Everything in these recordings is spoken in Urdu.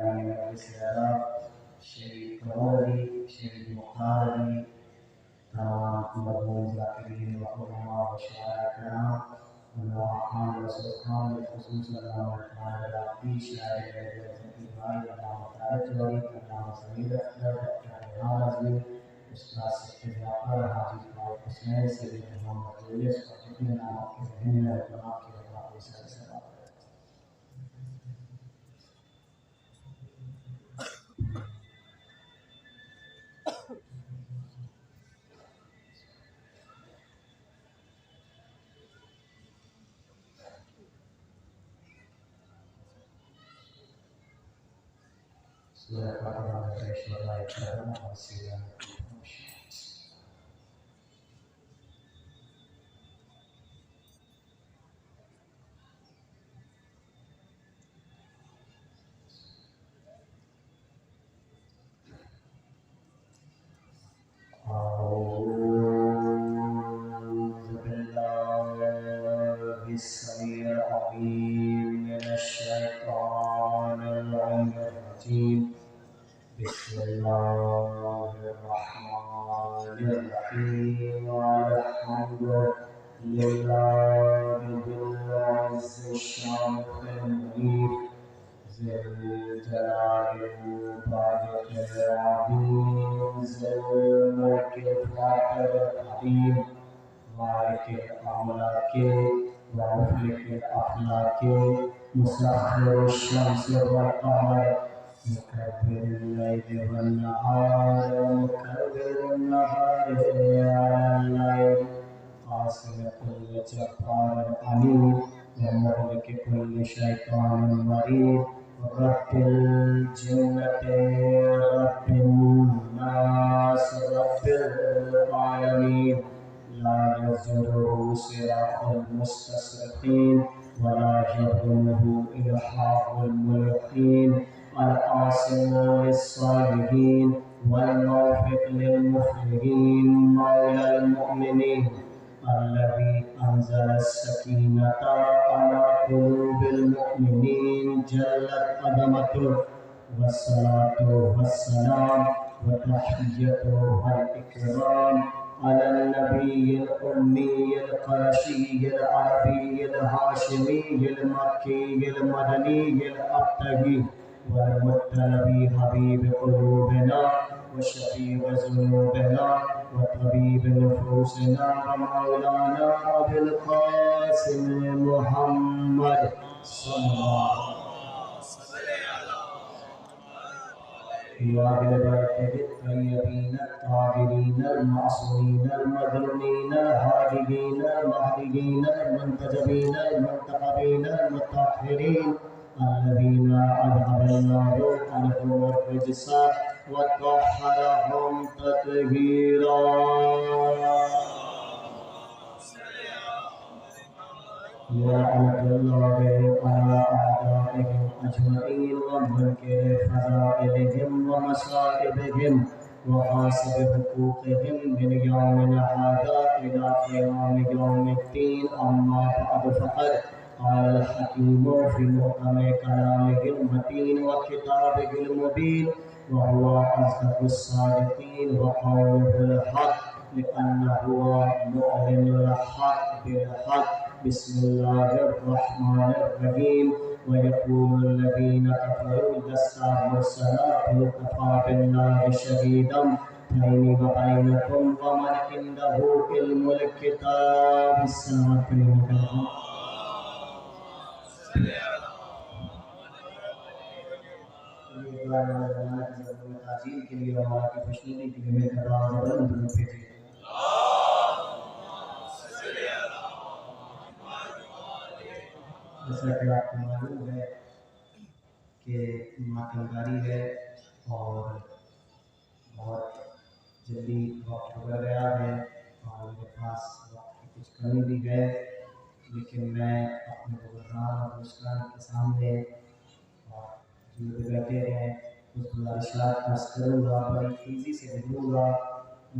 بنیان مجلس اعلیٰ شیخ قمری شیخ مختار علی تمام مرحوم ذاکرین و علماء و شاعر کرام انواع خان رسول خان بالخصوص علامہ خان العقی شاعر ذکی بھائی علامہ طارق جوہری علامہ سمیر اختر ڈاکٹر ریحان رضوی استاد سید جعفر حاجی فاروق حسین سید محمد یونس اور جتنے نام آپ کے ذہن میں علماء کے علماء کو سر سلام سورہ فاتحہ میں پیش لگائے کرم اور سیرہ السميع العليم من الشيطان اللعين الرجيم بسم الله الرحمن الرحيم الحمد لله ذي العز الشامخ المنير ذي الجلال الباقي العظيم ذي الملك الفاخر القديم مالك الأملاك ومفلك الأفلاك مسخر الشمس والقمر مكبر الليل والنهار ومكبر النهار على الليل قاسم كل جبار عنيد ومهلك كل شيطان مريد رب الجنة رب الناس رب العالمين لا يزره صراط المستصرخين ولا يظلمه إلحاح الملحين القاسم للصالحين والموفق للمفلحين مولى المؤمنين الذي أنزل السكينة على قلوب المؤمنين جلت عظمته والصلاة والسلام وتحيته والإكرام على النبي الأمي القرشي العربي الهاشمي المكي المدني الأبتهي والمطلبي حبيب قلوبنا وشفيع ذنوبنا وطبيب نفوسنا ومولانا أبي القاسم محمد صلى الله عليه وسلم وعلى البركة الطيبين الطاهرين المعصومين المظلومين الهاديين المهديين المنتجبين المنتخبين المطهرين الذين أذهب الله عنهم الرجس وطهرهم تطهيرا لعنة الله على أعدائهم أجمعين ومنكر فضائلهم ومصائبهم وحاسب حقوقهم من يومنا هذا إلى قيام يوم الدين أما بعد فقد قال الحكيم في محكم كلامه المتين وكتابه المبين وهو أصدق الصادقين وقوله الحق لأنه معلن الحق بالحق بسم الله الرحمن الرحيم ويقول الذين كفروا لست مرسلا قل كفى بالله شهيدا بيني وبينكم ومن عنده علم الكتاب السلام عليكم تعظیم کے لیے ہمارا کی خوشنودی کے لیے میں کر رہا ہوں بلند بلند بھیجیے جیسا کہ آپ کو معلوم ہے کہ ماتمداری ہے اور بہت جلدی وقت گزر گیا ہے اور میرے پاس وقت کی کچھ کمی بھی ہے لیکن میں اپنے بزرگان اور دوستان کے سامنے اور جو بیٹھے ہیں اس گزارشات عرض کروں گا بڑی تیزی سے بولوں گا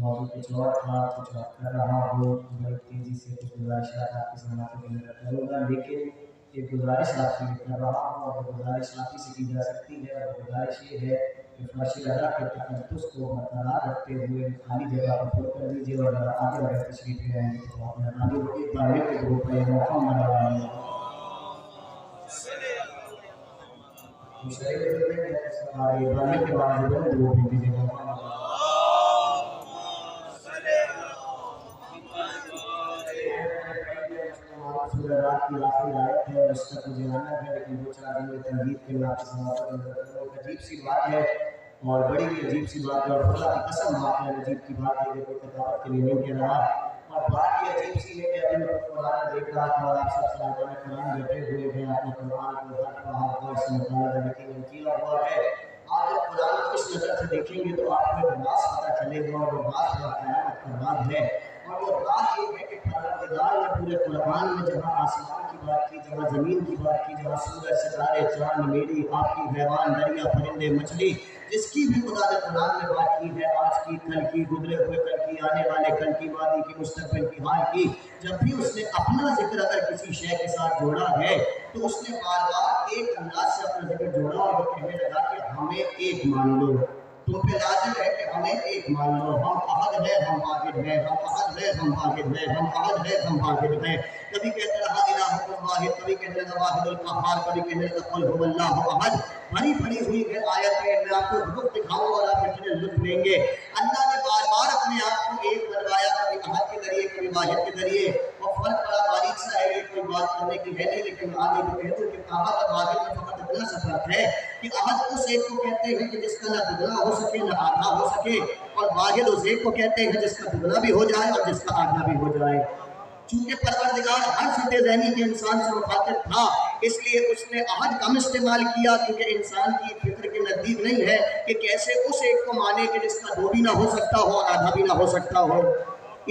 موضوع کچھ اور تھا کچھ اور کر رہا ہوں بڑی تیزی سے کچھ گزارشات آپ کی سماعتوں کے اندر کروں گا لیکن ایک گزارش آپ سے کر رہا ہوں، اور گزارش آپ ہی سے کی جا سکتی ہے، اور گزارش یہ ہے کہ فرش اللہ کے تقدس کو برقرار رکھتے ہوئے خالی جگہ کو پر کر دیجیے، اور آگے اگر تشریف لے آئیں گے تو اپنے آگے ایک بار ایک گروپ ہے محمد علیہ مشاہدے میں ہمارے ابراہیم کے بعد جو ہے وہ بھی دیجیے گا. رات کی آخری آیت ہے، اس کا مجھے آنا ہے لیکن دو چار دن میں تنظیم کے لیے آپ سے سماعت کرنا ہے. عجیب سی بات ہے اور بڑی ہی عجیب سی بات ہے، اور خدا کی قسم آپ نے عجیب کی بات ہے کہ کتابت کے لیے نہیں کہہ رہا. اور بات یہ عجیب سی ہے کہ ابھی میں قرآن دیکھ رہا تھا اور آپ سب صاحبان قرآن بیٹھے ہوئے ہیں، آپ نے قرآن کو ہر پہاڑ کو سے مطالعہ لیکن کیا ہوا ہے. آپ جب قرآن کو اس نظر سے دیکھیں گے تو آپ کو ایک راز پتہ چلے گا، اور وہ راز قیامت کا راز ہے. اور وہ راز یہ ہے کہ پروردگار نے پورے قرآن میں جہاں آسمان کی بات کی، جہاں زمین کی بات کی، جہاں سورج ستارے چاند میری آپ کی حیوان دریا پرندے مچھلی جس کی بھی خدا نے قرآن میں بات کی ہے، آج کی کل کی گزرے ہوئے کل کی آنے والے کل کی ماضی کی مستقبل کی حال کی، جب بھی اس نے اپنا ذکر اگر کسی شے کے ساتھ جوڑا ہے تو اس نے بار بار ایک انداز سے اپنا ذکر جوڑا اور وہ کہنے لگا کہ ہمیں ایک مان لو. تم پہ لازم ہے کہ ہمیں ایک مان لو. ہم احد ہیں، ہم واحد ہیں، ہم احد ہیں، ہم واحد ہیں، ہم احد ہیں، ہم واحد ہیں. کبھی کہتے رہا الہ واحد، کبھی کہنے لگا واحد القہار، کبھی کہنے لگا قل هو اللہ احد. بڑی پڑی ہوئی ہے آیتیں، میں آپ کو لطف دکھاؤں اور آپ اتنے لطف لیں گے. اللہ نے بار بار اپنے آپ کو ایک بنوایا، کبھی احد کے ذریعے کبھی واحد کے ذریعے. اور فرق بڑا باریک سا ہے، یہ کوئی بات کرنے کی ہے نہیں، لیکن آگے جو کہتے ہیں کہ احد اور واحد میں فقط اتنا سا فرق ہے کہ احد اس ایک کو کہتے ہیں کہ جس کا نہ دگنا ہو سکے نہ آدھا ہو سکے، اور واحد اس ایک کو کہتے ہیں جس کا دگنا بھی ہو جائے اور جس کا آدھا بھی ہو جائے. چونکہ پروردگار ہر فطر ذہنی کے انسان سے مخاطب تھا، اس لیے اس نے احد کم استعمال کیا، کیونکہ انسان کی فطر کے نزدیک نہیں ہے کہ کیسے اس ایک کو مانے کہ جس کا دو بھی نہ ہو سکتا ہو اور آدھا بھی نہ ہو سکتا ہو.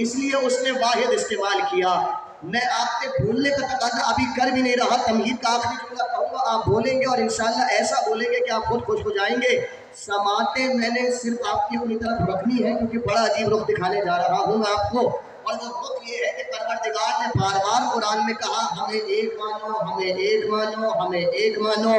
اس لیے اس نے واحد استعمال کیا. میں آپ سے بھولنے کا تقاضا ابھی کر بھی نہیں رہا، تمہید کا آخری جملہ کہوں گا، آپ بولیں گے اور انشاءاللہ ایسا بولیں گے کہ آپ خود خوش ہو جائیں گے. سماعتیں میں نے صرف آپ کی اپنی طرف رکھنی ہے کیونکہ بڑا عجیب رخ دکھانے جا رہا ہوں میں آپ کو. اور وہ رخ یہ ہے کہ پروردگار نے بار بار قرآن میں کہا ہمیں ایک مانو، ہمیں ایک مانو، ہمیں ایک مانو.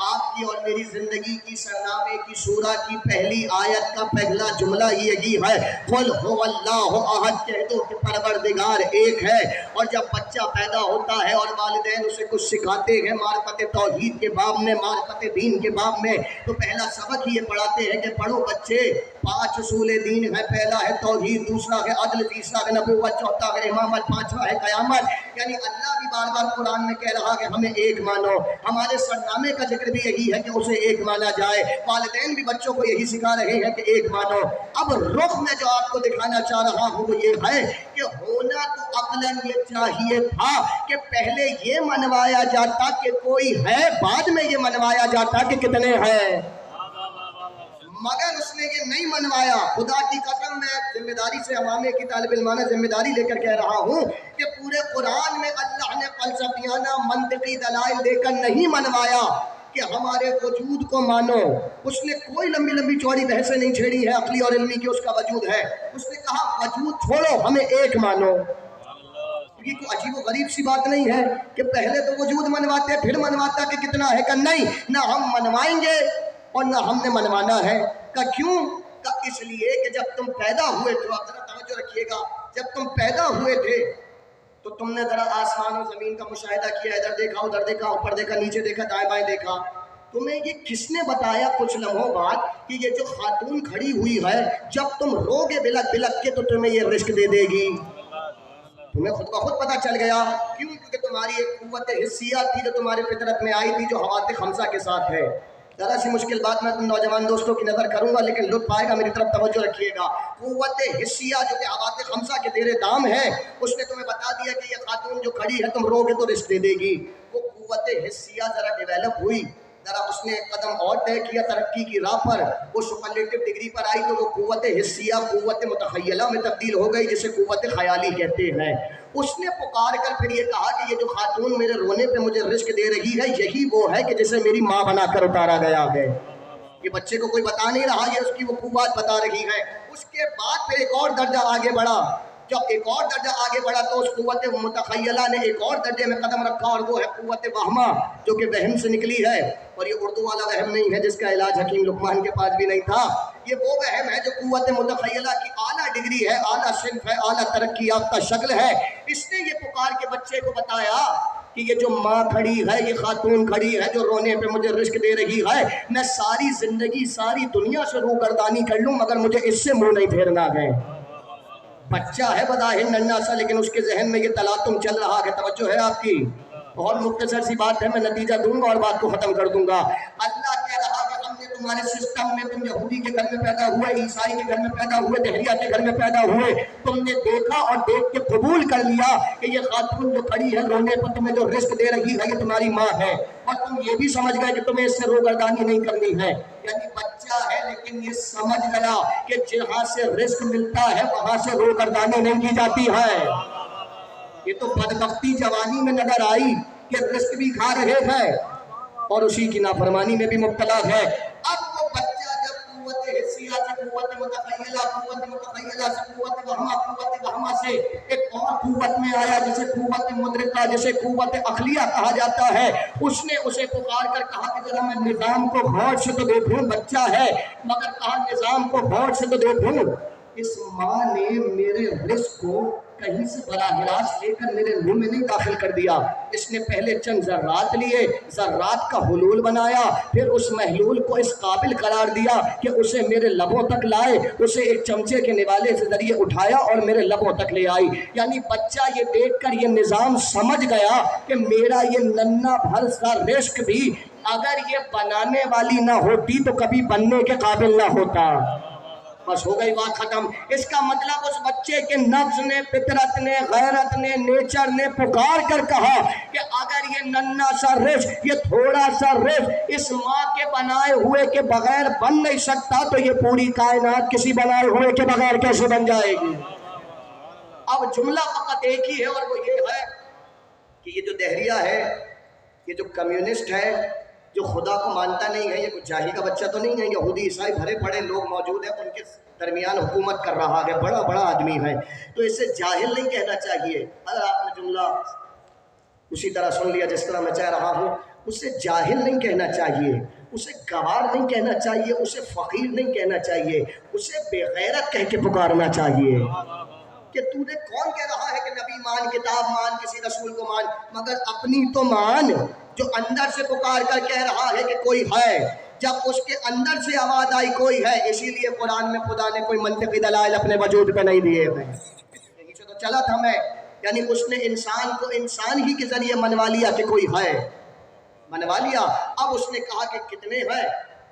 آپ کی اور میری زندگی کی سرنامے کی سورہ کی پہلی آیت کا پہلا جملہ یہی ہے، قل هو اللہ احد. کہہ دو کہ پروردگار ایک ہے. اور جب بچہ پیدا ہوتا ہے اور والدین اسے کچھ سکھاتے ہیں معرفت توحید کے باب میں، معرفت دین کے باب میں، تو پہلا سبق یہ پڑھاتے ہیں کہ پڑھو بچے 5 اصول دین ہے. پہلا ہے توحید، دوسرا ہے عدل، تیسرا ہے نبوت، چوتھا ہے امامت، پانچواں ہے قیامت. یعنی اللہ بھی بار بار قرآن میں کہہ رہا کہ ہمیں ایک مانو. ہمارے سرنامے کا ذکر بھی یہی ہے کہ اسے ایک مانا جائے. والدین بھی بچوں کو یہی سکھا رہے ہیں کہ ایک مانو. اب رخ میں جو آپ کو دکھانا چاہ رہا ہوں وہ یہ ہے کہ ہونا تو عقلاً یہ چاہیے تھا کہ پہلے یہ منوایا جاتا کہ کوئی ہے، بعد میں یہ منوایا جاتا کہ کتنے ہیں، مگر اس نے یہ نہیں منوایا. خدا کی قسم میں ذمہ داری سے عوامے کی طالب علمانہ ذمہ داری لے کر کہہ رہا ہوں کہ پورے قرآن میں اللہ نے فلسفیانہ منطقی دلائل دے کر نہیں منوایا کہ ہمارے وجود کو مانو. اس نے کوئی لمبی لمبی چوڑی بحثیں نہیں چھیڑی ہے عقلی اور علمی کی اس کا وجود ہے. اس نے کہا وجود چھوڑو، ہمیں ایک مانو. یہ کوئی عجیب و غریب سی بات نہیں ہے کہ پہلے تو وجود منواتے پھر منواتا کہ کتنا ہے. کہ نہیں، نہ ہم منوائیں گے اور نہ ہم نے منوانا ہے. کہ کیوں؟ کہ اس لیے کہ جب تم پیدا ہوئے تھے، آپ ذرا توجہ رکھیے گا، جب تم پیدا ہوئے تھے تو تم نے ذرا آسمان و زمین کا مشاہدہ کیا، ادھر دیکھا ادھر دیکھا، اوپر دیکھا نیچے دیکھا دائیں بائیں دیکھا. تمہیں یہ کس نے بتایا کچھ لمحوں بعد کہ یہ جو خاتون کھڑی ہوئی ہے جب تم روگے بلک بلک کے تو تمہیں یہ رزق دے دے گی؟ تمہیں خود بخود پتہ چل گیا. کیوں؟ کیونکہ تمہاری ایک قوت حسیہ تھی جو تمہارے فطرت میں آئی تھی، جو حوات خمسہ کے ساتھ ہے. ذرا سی مشکل بات میں تم نوجوان دوستوں کی نظر کروں گا لیکن لطف آئے گا، میری طرف توجہ رکھیے گا. قوت حسیہ جو کہ حوات خمسہ کے زیر دام ہے، اس نے تمہیں بتا دیا کہ یہ خاتون جو کھڑی ہے تم روگے تو رزق دے دے گی. وہ قوت حسیہ ذرا ڈیویلپ ہوئی، ذرا اس نے قدم اور طے کیا ترقی کی راہ پر، وہ سپرلیٹو ڈگری پر آئی تو وہ قوت حسیہ قوت متخیلہ میں تبدیل ہو گئی جسے قوت خیالی کہتے ہیں. اس نے پکار کر پھر یہ کہا کہ یہ جو خاتون میرے رونے پہ مجھے رزق دے رہی ہے یہی وہ ہے کہ جسے میری ماں بنا کر اتارا گیا ہے. یہ بچے کو کوئی بتا نہیں رہا، یہ اس کی وہ قوت بتا رہی ہے. اس کے بعد پھر ایک اور درجہ آگے بڑھا. جب ایک اور درجہ آگے بڑھا تو اس قوت متخیلہ نے ایک اور درجے میں قدم رکھا، اور وہ ہے قوت وہمہ، جو کہ وہم سے نکلی ہے. اور یہ اردو والا وہم نہیں ہے جس کا علاج حکیم لقمان کے پاس بھی نہیں تھا. یہ وہ وہم ہے جو قوت متخیلہ کی اعلیٰ ڈگری ہے، اعلیٰ صنف ہے، اعلیٰ ترقی یافتہ شکل ہے. اس نے یہ پکار کے بچے کو بتایا کہ یہ جو ماں کھڑی ہے، یہ خاتون کھڑی ہے جو رونے پہ مجھے رزق دے رہی ہے، میں ساری زندگی ساری دنیا سے روگردانی کر لوں مگر مجھے اس سے منہ نہیں پھیرنا ہے. بچہ ہے بظاہر ننھا سا، لیکن اس کے ذہن میں یہ تلاطم چل رہا ہے. توجہ ہے آپ کی؟ بہت مختصر سی بات ہے، میں نتیجہ دوں گا اور بات کو ختم کر دوں گا. اللہ کہہ رہا کہ ہم نے تمہارے سسٹم میں، تم یہودی کے گھر میں پیدا ہوئے، عیسائی کے گھر میں پیدا ہوئے، دہریہ کے گھر میں پیدا ہوئے، تم نے دیکھا اور دیکھ کے قبول کر لیا کہ یہ خاتون جو کھڑی ہے رونے پر تمہیں جو رزق دے رہی ہے یہ تمہاری ماں ہے، اور تم یہ بھی سمجھ گئے کہ تمہیں اس سے روگردانی نہیں کرنی ہے. یعنی بچہ ہے لیکن یہ سمجھ گیا کہ جہاں سے رزق ملتا ہے وہاں سے روگردانی نہیں کی جاتی ہے. یہ تو بدبختی جوانی میں نظر آئی کہ رزق بھی کھا رہے ہیں اور اسی کی نافرمانی میں بھی مبتلا ہے. اب وہ بچہ جب قوت حسیہ سے قوت متخیلہ سے قوت وہمہ سے ایک اور قوت میں آیا جسے قوت مدرکہ، جسے قوت عقلیہ کہا جاتا ہے، اس نے اسے پکار کر کہا کہ ذرا میں نظام کو غور سے تو دیکھوں. بچہ ہے مگر کہا نظام کو غور سے تو دیکھوں. اس ماں نے میرے رزق کو کہیں سے براہ راست لے کر میرے منہ میں نہیں داخل کر دیا. اس نے پہلے چند ذرات لیے، ذرات کا حلول بنایا، پھر اس محلول کو اس قابل قرار دیا کہ اسے میرے لبوں تک لائے، اسے ایک چمچے کے نوالے سے ذریعے اٹھایا اور میرے لبوں تک لے آئی. یعنی بچہ یہ دیکھ کر یہ نظام سمجھ گیا کہ میرا یہ ننھا بھر سا رزق بھی اگر یہ بنانے والی نہ ہوتی تو کبھی بننے کے قابل نہ ہوتا. بس ہو گئی بات ختم. اس کا مطلب اس بچے کے نفس نے، فطرت نے، غیرت نے، نیچر نے پکار کر کہا کہ اگر یہ ننھا سا رزق، یہ تھوڑا سا رزق اس ماں کے بنائے ہوئے کے بغیر بن نہیں سکتا تو یہ پوری کائنات کسی بنائے ہوئے کے بغیر کیسے بن جائے گی؟ اب جملہ فقط ایک ہی ہے اور وہ یہ ہے کہ یہ جو دہریہ ہے، یہ جو کمیونسٹ ہے، جو خدا کو مانتا نہیں ہے، یہ کوئی جاہل کا بچہ تو نہیں ہے. یہودی عیسائی بھرے پڑے لوگ موجود ہیں، ان کے درمیان حکومت کر رہا ہے، بڑا بڑا آدمی ہے، تو اسے جاہل نہیں کہنا چاہیے. اگر آپ نے جملہ اسی طرح سن لیا جس طرح میں چاہ رہا ہوں، اسے جاہل نہیں کہنا چاہیے، اسے گوار نہیں کہنا چاہیے، اسے فقیر نہیں کہنا چاہیے، اسے بے غیرت کہہ کے پکارنا چاہیے کہ تو نے کون کہہ رہا ہے کہ نبی مان، کتاب مان، کسی رسول کو مان، مگر اپنی تو مان. جو اندر سے پکار کر کہہ رہا ہے کہ کوئی ہے، جب اس کے اندر سے آواز آئی کوئی ہے، اسی لیے قرآن میں خدا نے کوئی منطقی دلائل اپنے وجود پہ نہیں دیے ہیں. یہیں سے تو چلا تھا میں، یعنی اس نے انسان کو انسان ہی کے ذریعے منوا لیا کہ کوئی ہے، منوا لیا. اب اس نے کہا کہ کتنے ہیں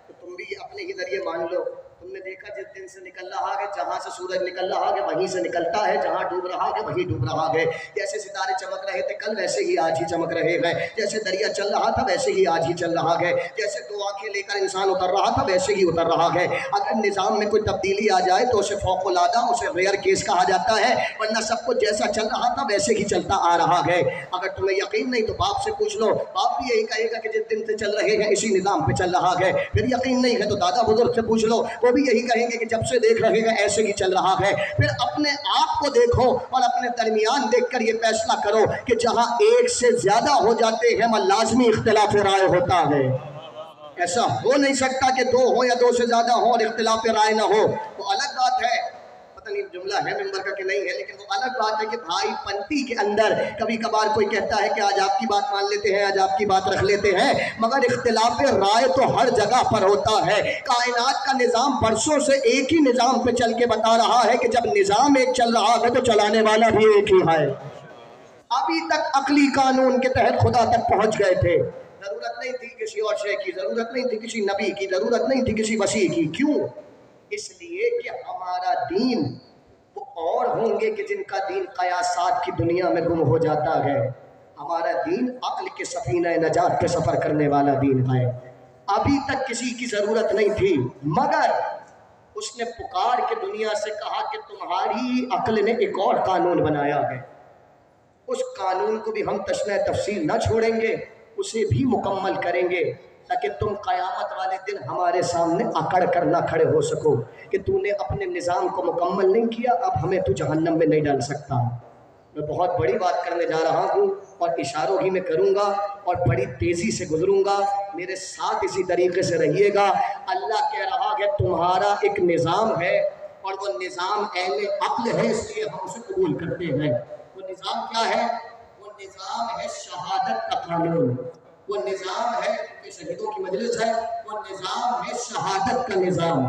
تو تم بھی اپنے ہی ذریعے مان لو. تم نے دیکھا جس دن سے نکل رہا ہے، جہاں سے سورج نکل رہا ہے وہیں سے نکلتا ہے، جہاں ڈوب رہا ہے وہیں ڈوب رہا ہے. جیسے ستارے چمک رہے تھے کل ویسے ہی آج ہی چمک رہے ہیں، جیسے دریا چل رہا تھا ویسے ہی آج ہی چل رہا ہے، جیسے دو آنکھیں لے کر انسان اتر رہا تھا ویسے ہی اتر رہا ہے. اگر نظام میں کوئی تبدیلی آ جائے تو اسے فوق العادہ، اسے ریئر کیس کہا جاتا ہے، ورنہ سب کچھ جیسا چل رہا تھا ویسے ہی چلتا آ رہا ہے. اگر تمہیں یقین نہیں تو باپ سے پوچھ لو، باپ بھی یہی کہے گا کہ جس دن سے چل رہے ہیں اسی نظام پہ چل رہا ہے. پھر یقین نہیں ہے تو دادا بزرگ سے پوچھ لو، وہ بھی یہی کہیں گے کہ جب سے دیکھ رہے ہیں ایسے ہی چل رہا ہے. پھر اپنے آپ کو دیکھو اور اپنے درمیان دیکھ کر یہ فیصلہ کرو کہ جہاں ایک سے زیادہ ہو جاتے ہیں وہاں لازمی اختلاف رائے ہوتا ہے. ایسا ہو نہیں سکتا کہ دو ہو یا دو سے زیادہ ہو اور اختلاف رائے نہ ہو. وہ الگ بات ہے، پتہ نہیں جملہ ہے ممبر کا کہ نہیں ہے، لیکن وہ الگ بات ہے کہ بھائی پنتی کے اندر کبھی کبھار کوئی کہتا ہے کہ آج آپ کی بات مان لیتے ہیں، آج آپ کی بات رکھ لیتے ہیں، مگر اختلاف رائے تو ہر جگہ پر ہوتا ہے. کائنات کا نظام برسوں سے ایک ہی نظام پہ چل کے بتا رہا ہے کہ جب نظام ایک چل رہا ہے تو چلانے والا بھی ایک ہی ہے. ابھی تک عقلی قانون کے تحت خدا تک پہنچ گئے تھے، ضرورت نہیں تھی کسی اور شے کی، ضرورت نہیں تھی کسی نبی کی، ضرورت نہیں تھی کسی وسیع کی. کیوں؟ اس لیے کہ ہمارا دین وہ اور ہوں گے کہ جن کا دین قیاسات کی دنیا میں گم ہو جاتا ہے. ہمارا دین عقل کے سفینہ نجات پہ سفر کرنے والا دین ہے. ابھی تک کسی کی ضرورت نہیں تھی، مگر اس نے پکار کے دنیا سے کہا کہ تمہاری عقل نے ایک اور قانون بنایا ہے، اس قانون کو بھی ہم تشنہ تفصیل نہ چھوڑیں گے، اسے بھی مکمل کریں گے. تاکہ تم قیامت والے دن ہمارے سامنے اکڑ کر نہ کھڑے ہو سکو کہ تو نے اپنے نظام کو مکمل نہیں کیا، اب ہمیں تو جہنم میں نہیں ڈال سکتا۔ میں بہت بڑی بات کرنے جا رہا ہوں اور اشاروں ہی میں کروں گا اور بڑی تیزی سے گزروں گا، میرے ساتھ اسی طریقے سے رہیے گا۔ اللہ کہہ رہا ہے تمہارا ایک نظام ہے اور وہ نظام اہل عقل ہے، اس لیے ہم اسے قبول کرتے ہیں۔ وہ نظام کیا ہے؟ وہ نظام ہے شہادت کا قانون، وہ نظام ہے کہ شہیدوں کی مجلس ہے، وہ نظام ہے شہادت کا نظام۔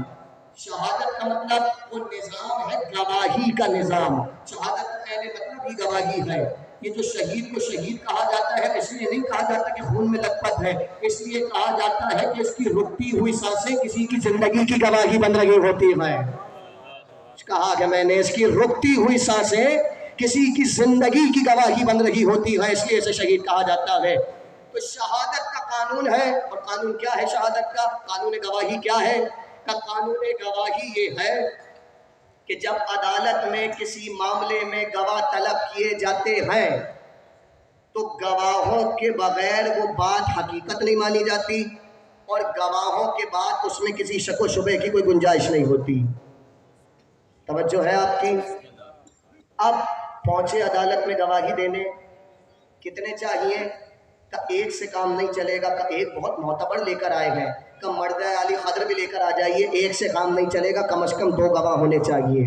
شہادت کا مطلب وہ نظام ہے گواہی کا نظام۔ شہادت کا پہلے مطلب ہی گواہی ہے۔ یہ جو شہید کو شہید کہا جاتا ہے اس لیے نہیں کہا جاتا کہ خون میں لت پت ہے، اس لیے کہا جاتا ہے کہ اس کی رکتی ہوئی سانسیں کسی کی زندگی کی گواہی بن رہی ہوتی ہے۔ کہا کہ میں نے اس کی رکتی ہوئی سانسیں کسی کی زندگی کی گواہی بن رہی ہوتی ہے، اس لیے اسے شہید کہا جاتا ہے۔ تو شہادت کا قانون ہے، اور قانون کیا ہے شہادت کا؟ قانون گواہی کیا ہے؟ قانون گواہی یہ ہے کہ جب عدالت میں کسی معاملے میں گواہ طلب کیے جاتے ہیں تو گواہوں کے بغیر وہ بات حقیقت نہیں مانی جاتی، اور گواہوں کے بعد اس میں کسی شک و شبہ کی کوئی گنجائش نہیں ہوتی۔ توجہ ہے آپ کی؟ اب پہنچے عدالت میں گواہی دینے، کتنے چاہیے؟ کہ ایک سے کام نہیں چلے گا، کہ ایک بہت معتبر لے کر آئے ہیں، کہ مرد علی خضر بھی لے کر آ جائیے، ایک سے کام نہیں چلے گا، کم از کم 2 گواہ ہونے چاہیے،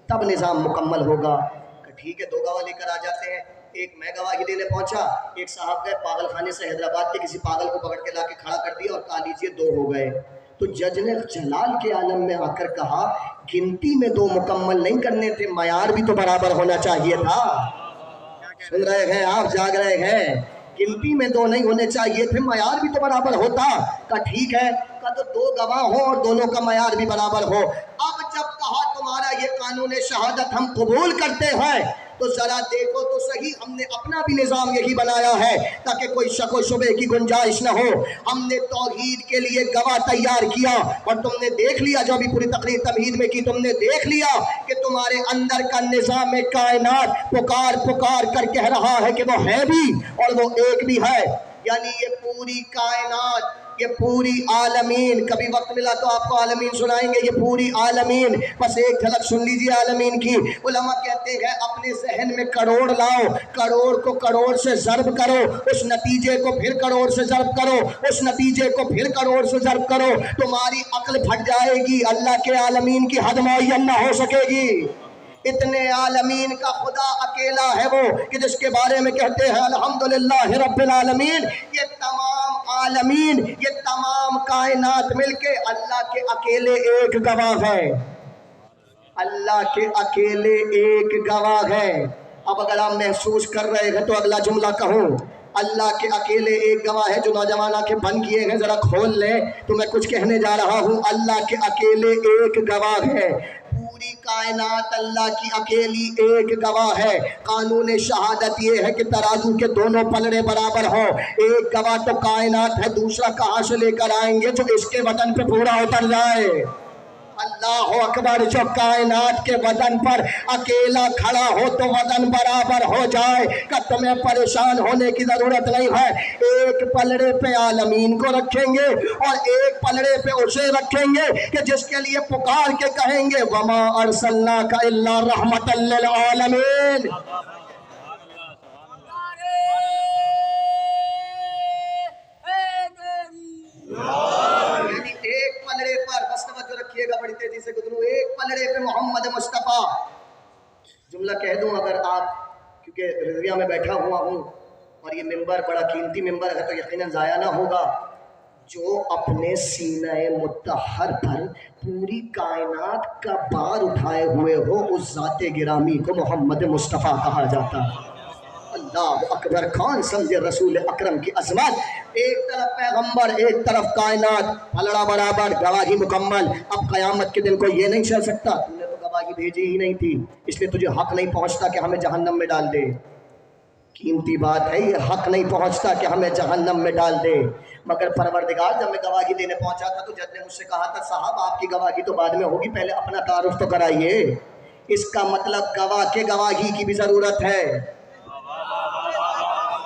تب نظام مکمل ہوگا۔ کہ ٹھیک ہے 2 گواہ لے کر آ جاتے ہیں۔ ایک میں گواہی دینے پہنچا، ایک صاحب گئے پاگل خانے سے حیدرآباد کے کسی پاگل کو پکڑ کے لا کے کھڑا کر دیا اور کہا لیجیے 2 ہو گئے۔ تو جج نے جلال کے عالم میں آ کر کہا گنتی میں 2 مکمل نہیں کرنے تھے، معیار بھی تو برابر ہونا چاہیے تھا۔ سن رہے ہیں آپ؟ جاگ رہے ہیں؟ گنتی میں 2 نہیں ہونے چاہیے تھے، معیار بھی تو برابر ہوتا۔ کہا ٹھیک ہے، کہا تو 2 گواہ ہو اور دونوں کا معیار بھی برابر ہو۔ اب جب کہا تمہارا یہ قانون شہادت ہم قبول کرتے ہیں تو ذرا دیکھو تو صحیح، ہم نے اپنا بھی نظام یہی بنایا ہے تاکہ کوئی شک و شبہ کی گنجائش نہ ہو۔ ہم نے توحید کے لیے گواہ تیار کیا اور تم نے دیکھ لیا، جو ابھی پوری تقریر تمہید میں کی، تم نے دیکھ لیا کہ تمہارے اندر کا نظام کائنات پکار پکار کر کہہ رہا ہے کہ وہ ہے بھی اور وہ ایک بھی ہے۔ یعنی یہ پوری کائنات، یہ پوری عالمین، کبھی وقت ملا تو آپ کو عالمین سنائیں گے، یہ پوری عالمین، بس ایک جھلک سن لیجئے عالمین کی۔ علماء کہتے ہیں اپنے ذہن میں کروڑ لاؤ، کروڑ کو کروڑ سے ضرب کرو، اس نتیجے کو پھر کروڑ سے ضرب کرو، اس نتیجے کو پھر کروڑ سے ضرب کرو، تمہاری عقل پھٹ جائے گی، اللہ کے عالمین کی حد معین نہ ہو سکے گی۔ اتنے عالمین کا خدا اکیلا ہے وہ کہ جس کے بارے میں کہتے ہیں الحمدللہ رب العالمین۔ یہ تمام عالمین، یہ تمام کائنات مل کے اللہ کے اکیلے ایک گواہ ہے، اللہ کے اکیلے ایک گواہ ہے۔ اب اگر آپ محسوس کر رہے ہیں تو اگلا جملہ کہوں، اللہ کے اکیلے ایک گواہ ہے۔ جو نوجوان آنکھیں بند کیے ہیں ذرا کھول لیں تو میں کچھ کہنے جا رہا ہوں۔ اللہ کے اکیلے ایک گواہ ہے، پوری کائنات اللہ کی اکیلی ایک گواہ ہے۔ قانون شہادت یہ ہے کہ ترازو کے دونوں پلڑے برابر ہوں۔ ایک گواہ تو کائنات ہے، دوسرا کہاں سے لے کر آئیں گے جو اس کے وطن پہ پورا اتر جائے؟ اللہ اکبر، جو کائنات کے وزن پر اکیلا کھڑا ہو تو وزن برابر ہو جائے، کہ تمہیں پریشان ہونے کی ضرورت نہیں ہے۔ ایک پلڑے پہ عالمین کو رکھیں گے اور ایک پلڑے پہ اسے رکھیں گے کہ جس کے لیے پکار کے کہیں گے وما ارسلناک الا رحمۃ للعالمین۔ ایک پلڑے پر، بس توجہ رکھیے گا، بڑی تیزی سے گزروں، ایک پلڑے پہ محمد مصطفیٰ۔ جملہ کہہ دوں اگر آپ، کیونکہ رضویہ میں بیٹھا ہوا ہوں اور یہ ممبر بڑا قیمتی ممبر ہے تو یقیناً ضائع نہ ہوگا۔ جو اپنے سینہ مطہر پر پوری کائنات کا بار اٹھائے ہوئے ہو اس ذات گرامی کو محمد مصطفیٰ کہا جاتا ہے۔ اللہ اکبر، کون سمجھے رسول اکرم کی عظمت؟ ایک طرف پیغمبر، ایک طرف کائنات، پلڑا برابر، گواہی مکمل۔ اب قیامت کے دن کو یہ نہیں چل سکتا تم نے تو گواہی بھیجی ہی نہیں تھی، اس لیے تجھے حق نہیں پہنچتا کہ ہمیں جہنم میں ڈال دے۔ قیمتی بات ہے یہ، حق نہیں پہنچتا کہ ہمیں جہنم میں ڈال دے۔ مگر پروردگار جب میں گواہی دینے پہنچا تھا تو جج نے مجھ سے کہا تھا صاحب آپ کی گواہی تو بعد میں ہوگی، پہلے اپنا تعارف تو کرائیے۔ اس کا مطلب گواہ کے گواہی کی بھی ضرورت ہے۔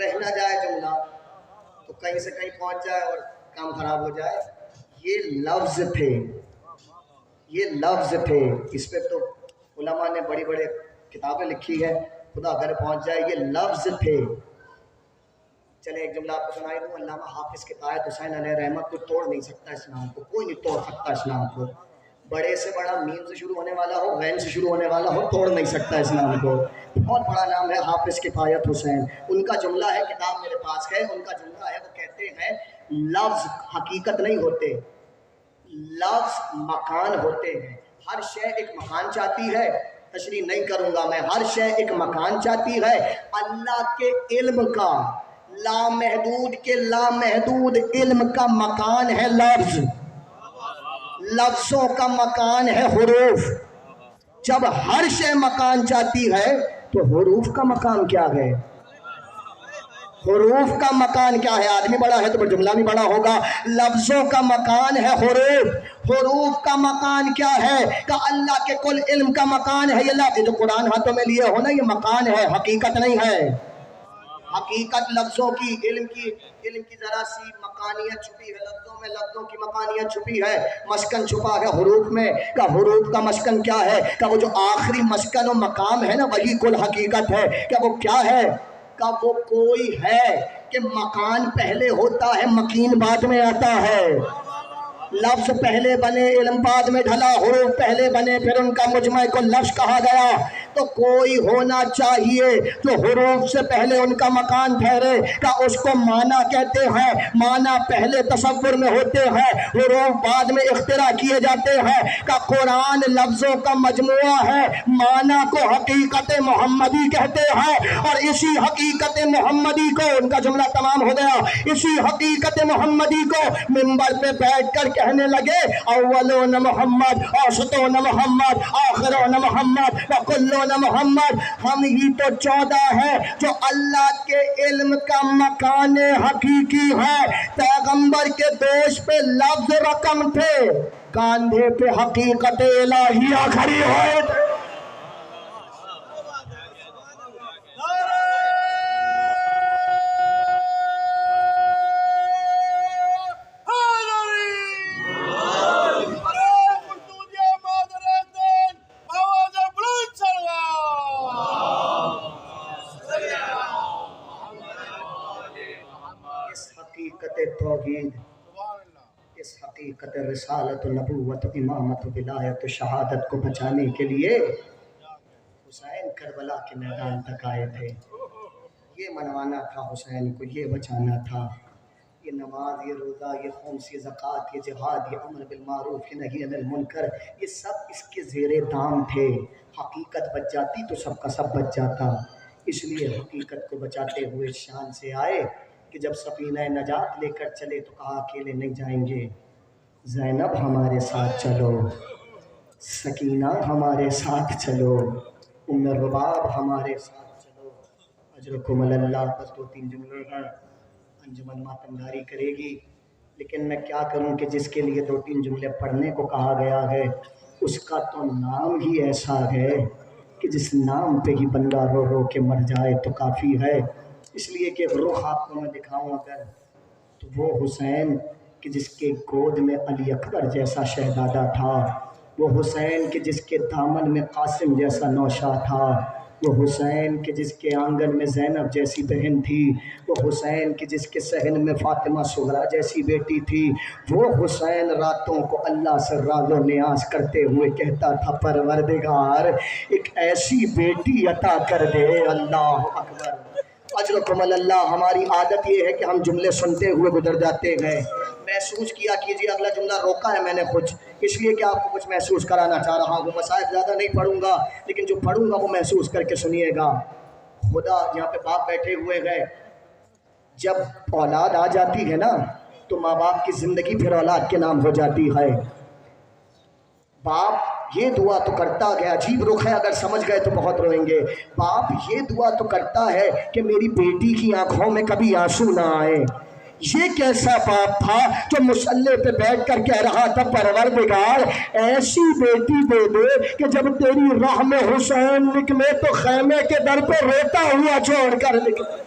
رہ نہ جائے جملہ تو کہیں سے کہیں پہنچ جائے اور کام خراب ہو جائے. یہ لفظ تھے، یہ لفظ تھے. اس پہ تو علماء نے بڑی بڑے کتابیں لکھی ہے، خدا گھر پہنچ جائے. یہ لفظ تھے. چلے ایک جملہ آپ کو سنائی دوں. علامہ حافظ کفایت حسین علیہ رحمت کو توڑ نہیں سکتا اسلام کو، کوئی نہیں توڑ سکتا اسلام کو. بڑے سے بڑا میم سے شروع ہونے والا ہو، غین سے شروع ہونے والا ہو، توڑ نہیں سکتا اسلام کو. بہت بڑا نام ہے حافظ کفایت حسین. ان کا جملہ ہے، کتاب میرے پاس ہے، ان کا جملہ ہے. وہ کہتے ہیں لفظ حقیقت نہیں ہوتے، لفظ مکان ہوتے ہیں. ہر شے ایک مکان چاہتی ہے. تشریح نہیں کروں گا میں. ہر شے ایک مکان چاہتی ہے. اللہ کے علم کا، لامحدود کے لامحدود علم کا مکان ہے لفظ. لفظوں کا مکان ہے حروف. جب ہر شے مکان چاہتی ہے تو حروف کا مکان کیا ہے؟ حروف کا مکان کیا ہے؟ آدمی بڑا ہے تو جملہ بھی بڑا ہوگا. لفظوں کا مکان ہے حروف. حروف کا مکان کیا ہے؟ کہ اللہ کے کل علم کا مکان ہے یہ لفظ. جو قرآن ہاتھوں میں لیے ہو نا، یہ مکان ہے، حقیقت نہیں ہے. حقیقت لفظوں کی، علم کی ذرا سی مکانیت چھپی ہے لفظوں میں. لفظوں کی مکانیت چھپی ہے، مسکن چھپا ہے حروف میں. کہ حروف کا مسکن کیا ہے؟ کہ وہ جو آخری مسکن و مقام ہے نا، وہی کل حقیقت ہے. کہ وہ کیا ہے؟ کہ وہ کوئی ہے کہ مکان پہلے ہوتا ہے، مکین بعد میں آتا ہے. لفظ پہلے بنے، علم بعد میں ڈھلا. حروف پہلے بنے، پھر ان کا مجمع کو لفظ کہا گیا. تو کوئی ہونا چاہیے جو حروف سے پہلے ان کا مکان ٹھہرے. کہ اس کو معنی کہتے ہیں. معنی پہلے تصور میں ہوتے ہیں، حروف بعد میں اختراع کیے جاتے ہیں. کہ قرآن لفظوں کا مجموعہ ہے. معنی کو حقیقت محمدی کہتے ہیں، اور اسی حقیقت محمدی کو، ان کا جملہ تمام ہو گیا، اسی حقیقت محمدی کو منبر پہ بیٹھ کر کہنے لگے اولون محمد، اوسطون محمد، آخرون محمد، وکلون محمد. ہم ہی تو 14 ہیں جو اللہ کے علم کا مکان حقیقی ہے. پیغمبر کے دوش پہ لفظ رقم تھے، کاندھے پہ حقیقت الہیہ کھڑی ہوئے تھے. توحید، اس حقیقت رسالت و نبوت و امامت و ولایت و شہادت کو بچانے کے لیے حسین کربلا کے میدان تک آئے تھے. یہ منوانا تھا حسین کو، یہ بچانا تھا. یہ نماز، یہ روزہ، یہ خمس، یہ زکوٰۃ، یہ جہاد، یہ امر بالمعروف، یہ نہی عن المنکر، یہ سب اس کے زیر دام تھے. حقیقت بچ جاتی تو سب کا سب بچ جاتا. اس لیے حقیقت کو بچاتے ہوئے شان سے آئے کہ جب سفینہ نجات لے کر چلے تو کہا اکیلے نہیں جائیں گے، زینب ہمارے ساتھ چلو، سکینہ ہمارے ساتھ چلو، ام رباب ہمارے ساتھ چلو. اجرکم اللہ. بس 2-3 جملے ہیں، انجمن ماتمداری کرے گی، لیکن میں کیا کروں کہ جس کے لیے 2-3 جملے پڑھنے کو کہا گیا ہے اس کا تو نام ہی ایسا ہے کہ جس نام پہ ہی بندہ رو رو کے مر جائے تو کافی ہے. اس لیے کہ رخ آپ کو میں دکھاؤں اگر تو وہ حسین کہ جس کے گود میں علی اکبر جیسا شہزادہ تھا، وہ حسین کہ جس کے دامن میں قاسم جیسا نوشا تھا، وہ حسین کہ جس کے آنگن میں زینب جیسی بہن تھی، وہ حسین کہ جس کے صحن میں فاطمہ صغریٰ جیسی بیٹی تھی. وہ حسین راتوں کو اللہ سے راز و نیاز کرتے ہوئے کہتا تھا پروردگار ایک ایسی بیٹی عطا کر دے. اللہ اکبر. اجرکم اللہ. ہماری عادت یہ ہے کہ ہم جملے سنتے ہوئے گزر جاتے ہیں. محسوس کیا کیجیے، اگلا جملہ روکا ہے میں نے خود، اس لیے کہ آپ کو کچھ محسوس کرانا چاہ رہا ہوں. مسائل زیادہ نہیں پڑھوں گا، لیکن جو پڑھوں گا وہ محسوس کر کے سنیے گا. خدا یہاں پہ باپ بیٹھے ہوئے ہیں. جب اولاد آ جاتی ہے نا تو ماں باپ کی زندگی پھر اولاد کے نام ہو جاتی ہے. باپ یہ دعا تو کرتا ہے، عجیب رخ ہے، اگر سمجھ گئے تو بہت روئیں گے. باپ یہ دعا تو کرتا ہے کہ میری بیٹی کی آنکھوں میں کبھی آنسو نہ آئے. یہ کیسا باپ تھا جو مصلی پہ بیٹھ کر کہہ رہا تھا پروردگار ایسی بیٹی دے دے کہ جب تیری راہ میں حسین نکلے تو خیمے کے در پہ روتا ہوا چھوڑ کر نکلے.